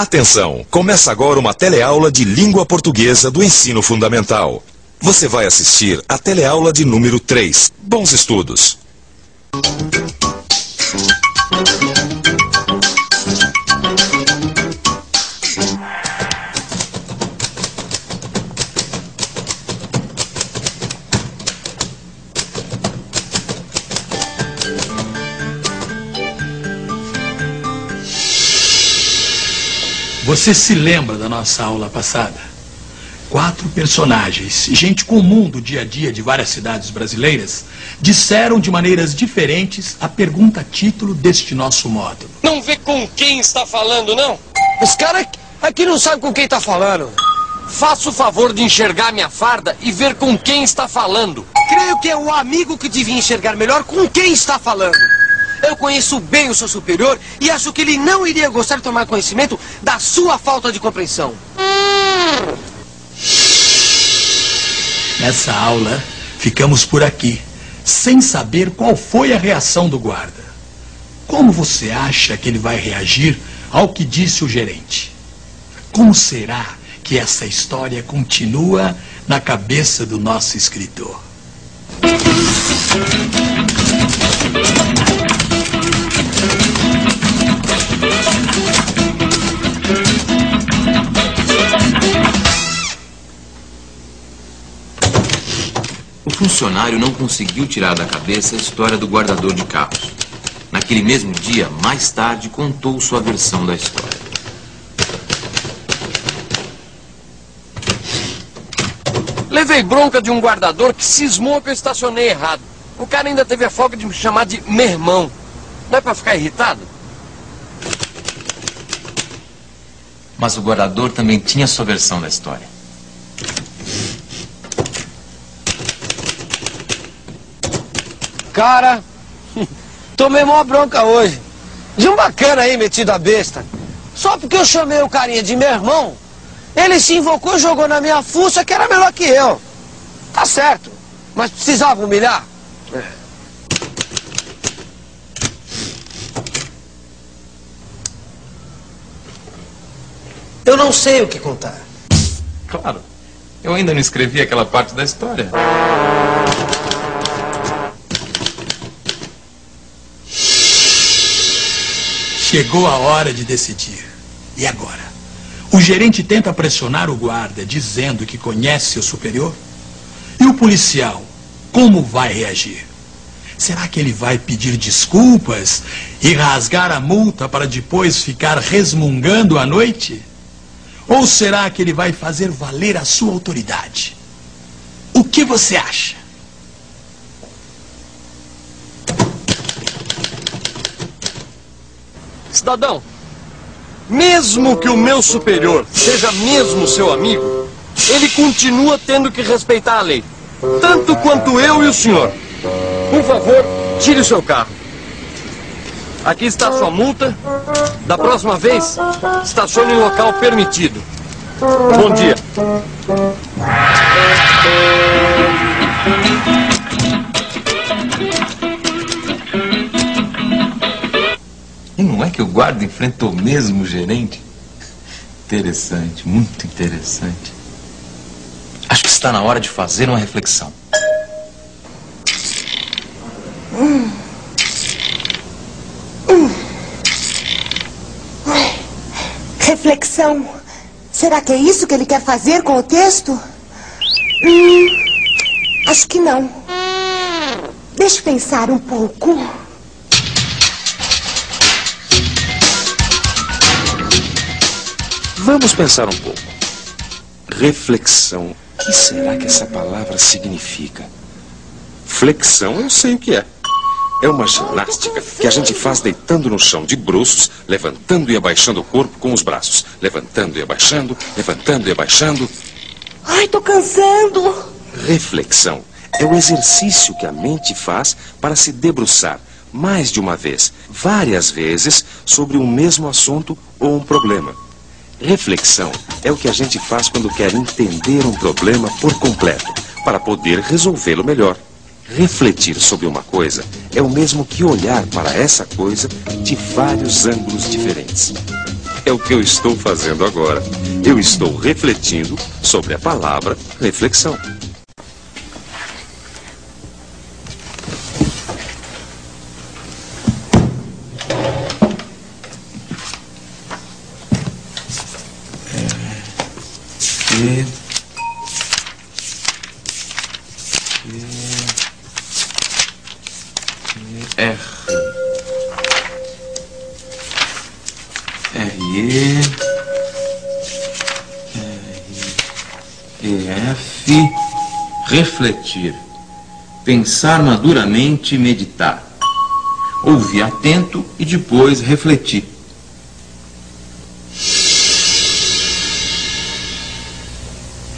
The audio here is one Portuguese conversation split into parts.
Atenção! Começa agora uma teleaula de língua portuguesa do ensino fundamental. Você vai assistir a teleaula de número 3. Bons estudos! Você se lembra da nossa aula passada? 4 personagens, gente comum do dia a dia de várias cidades brasileiras, disseram de maneiras diferentes a pergunta título deste nosso módulo. Não vê com quem está falando, não? Esse cara aqui não sabe com quem está falando. Faça o favor de enxergar minha farda e ver com quem está falando. Creio que é o amigo que devia enxergar melhor com quem está falando. Eu conheço bem o seu superior e acho que ele não iria gostar de tomar conhecimento da sua falta de compreensão. Nessa aula, ficamos por aqui, sem saber qual foi a reação do guarda. Como você acha que ele vai reagir ao que disse o gerente? Como será que essa história continua na cabeça do nosso escritor? O funcionário não conseguiu tirar da cabeça a história do guardador de carros. Naquele mesmo dia, mais tarde, contou sua versão da história. Levei bronca de um guardador que cismou que eu estacionei errado. O cara ainda teve a folga de me chamar de meu irmão. Não é pra ficar irritado? Mas o guardador também tinha sua versão da história. Cara, tomei mó bronca hoje. De um bacana aí metido a besta. Só porque eu chamei o carinha de meu irmão, ele se invocou e jogou na minha fuça que era melhor que eu. Tá certo, mas precisava humilhar? Eu não sei o que contar. Claro, eu ainda não escrevi aquela parte da história. Chegou a hora de decidir. E agora? O gerente tenta pressionar o guarda, dizendo que conhece seu superior? E o policial, como vai reagir? Será que ele vai pedir desculpas e rasgar a multa para depois ficar resmungando à noite? Ou será que ele vai fazer valer a sua autoridade? O que você acha? Cidadão, mesmo que o meu superior seja mesmo seu amigo, ele continua tendo que respeitar a lei. Tanto quanto eu e o senhor. Por favor, tire o seu carro. Aqui está a sua multa. Da próxima vez, estacione em local permitido. Bom dia. E não é que o guarda enfrentou mesmo o gerente? Interessante, muito interessante. Acho que está na hora de fazer uma reflexão. Reflexão. Será que é isso que ele quer fazer com o texto? Acho que não. Deixa eu pensar um pouco. Vamos pensar um pouco. Reflexão. O que será que essa palavra significa? Flexão eu sei o que é. É uma ginástica que a gente faz deitando no chão de bruços, levantando e abaixando o corpo com os braços. Levantando e abaixando, levantando e abaixando. Ai, tô cansando. Reflexão é o exercício que a mente faz para se debruçar mais de uma vez, várias vezes, sobre um mesmo assunto ou um problema. Reflexão é o que a gente faz quando quer entender um problema por completo, para poder resolvê-lo melhor. Refletir sobre uma coisa é o mesmo que olhar para essa coisa de vários ângulos diferentes. É o que eu estou fazendo agora. Eu estou refletindo sobre a palavra reflexão. Refletir, pensar maduramente e meditar, ouvir atento e depois refletir.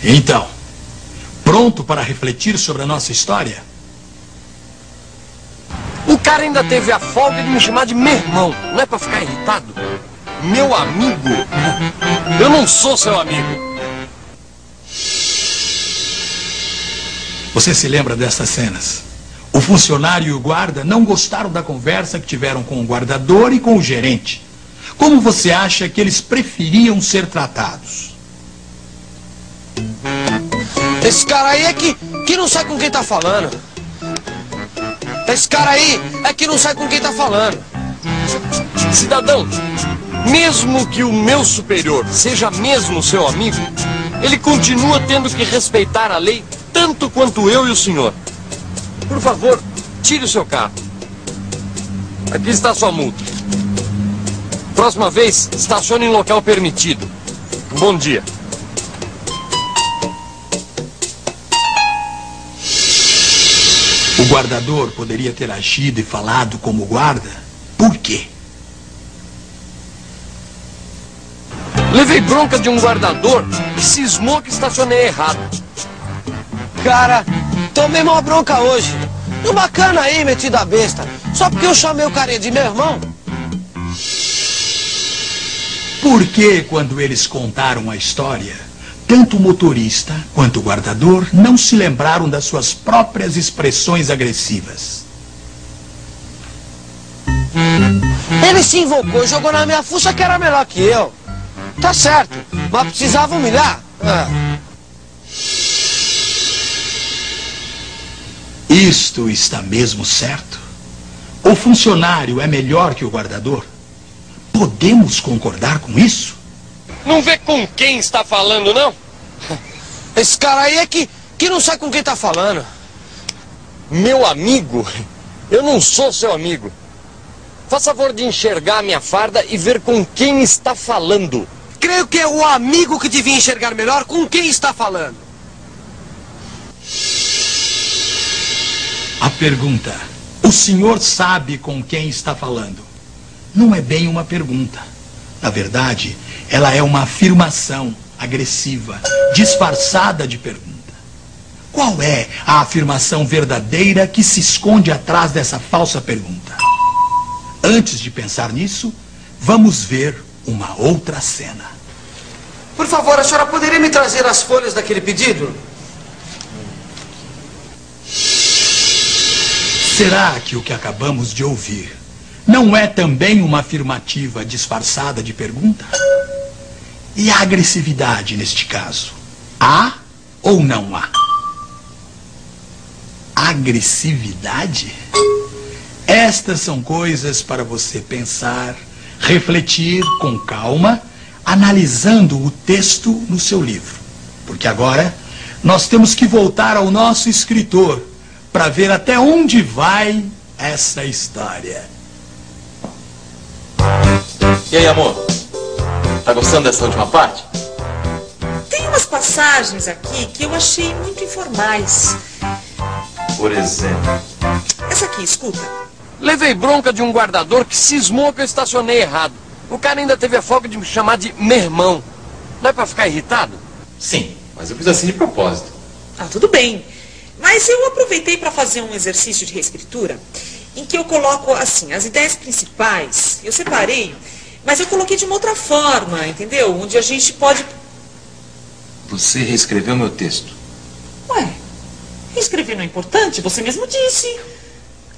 Então, pronto para refletir sobre a nossa história? O cara ainda teve a folga de me chamar de meu irmão. Não é pra ficar irritado? Meu amigo? Eu não sou seu amigo. Você se lembra dessas cenas? O funcionário e o guarda não gostaram da conversa que tiveram com o guardador e com o gerente. Como você acha que eles preferiam ser tratados? Esse cara aí é que não sabe com quem tá falando. Esse cara aí é que não sabe com quem tá falando. Cidadão, mesmo que o meu superior seja mesmo seu amigo, ele continua tendo que respeitar a lei tanto quanto eu e o senhor. Por favor, tire o seu carro. Aqui está a sua multa. Próxima vez, estacione em local permitido. Bom dia. O guardador poderia ter agido e falado como guarda? Por quê? Levei bronca de um guardador que cismou que estacionei errado. Cara, tomei uma bronca hoje. Um bacana aí, metido a besta. Só porque eu chamei o carinha de meu irmão. Por que, quando eles contaram a história, tanto o motorista quanto o guardador não se lembraram das suas próprias expressões agressivas? Ele se invocou e jogou na minha fuça que era melhor que eu. Tá certo, mas precisava humilhar. Isto está mesmo certo? O funcionário é melhor que o guardador? Podemos concordar com isso? Não vê com quem está falando, não? Esse cara aí é que não sabe com quem tá falando. Meu amigo? Eu não sou seu amigo. Faça favor de enxergar a minha farda e ver com quem está falando. Creio que é o amigo que devia enxergar melhor com quem está falando. A pergunta: o senhor sabe com quem está falando? Não é bem uma pergunta. Na verdade, ela é uma afirmação agressiva, disfarçada de pergunta. Qual é a afirmação verdadeira que se esconde atrás dessa falsa pergunta? Antes de pensar nisso, vamos ver uma outra cena. Por favor, a senhora poderia me trazer as folhas daquele pedido? Será que o que acabamos de ouvir não é também uma afirmativa disfarçada de pergunta? E a agressividade neste caso? Há ou não há? Agressividade? Estas são coisas para você pensar, refletir com calma, analisando o texto no seu livro. Porque agora nós temos que voltar ao nosso escritor para ver até onde vai essa história. E aí, amor? Tá gostando dessa última parte? Tem umas passagens aqui que eu achei muito informais. Por exemplo? Essa aqui, escuta. Levei bronca de um guardador que cismou que eu estacionei errado. O cara ainda teve a folga de me chamar de meu irmão. Não é pra ficar irritado? Sim, mas eu fiz assim de propósito. Ah, tudo bem. Mas eu aproveitei para fazer um exercício de reescritura em que eu coloco, assim, as ideias principais. Eu separei, mas eu coloquei de uma outra forma, entendeu? Onde a gente pode... Você reescreveu meu texto. Ué, reescrever não é importante? Você mesmo disse.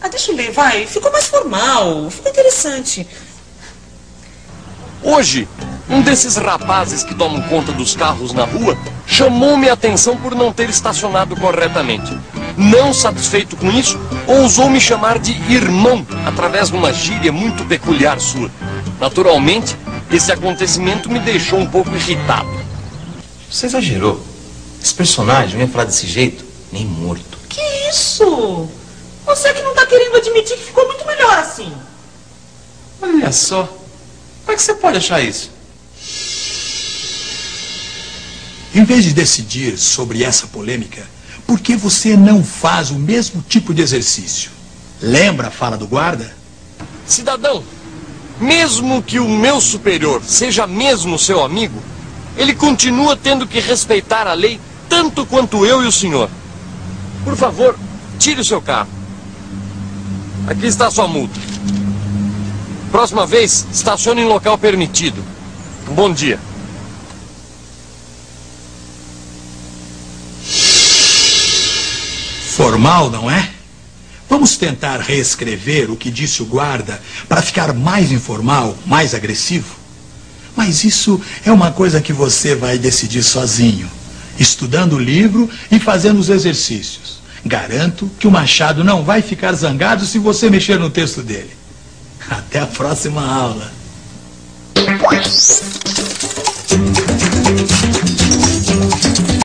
Ah, deixa eu ler, vai. Ficou mais formal, ficou interessante. Hoje, Um desses rapazes que tomam conta dos carros na rua chamou minha atenção por não ter estacionado corretamente. Não satisfeito com isso, ousou me chamar de irmão através de uma gíria muito peculiar sua. Naturalmente, esse acontecimento me deixou um pouco irritado. Você exagerou. Esse personagem não ia falar desse jeito, nem morto. Que isso? Você que não tá querendo admitir que ficou muito melhor assim. Olha só. Como é que você pode achar isso? Em vez de decidir sobre essa polêmica, por que você não faz o mesmo tipo de exercício? Lembra a fala do guarda? Cidadão, mesmo que o meu superior seja mesmo seu amigo, ele continua tendo que respeitar a lei tanto quanto eu e o senhor. Por favor, tire o seu carro. Aqui está a sua multa. Próxima vez, estacione em local permitido. Bom dia. Formal, não é? Vamos tentar reescrever o que disse o guarda para ficar mais informal, mais agressivo? Mas isso é uma coisa que você vai decidir sozinho, estudando o livro e fazendo os exercícios. Garanto que o Machado não vai ficar zangado se você mexer no texto dele. Até a próxima aula.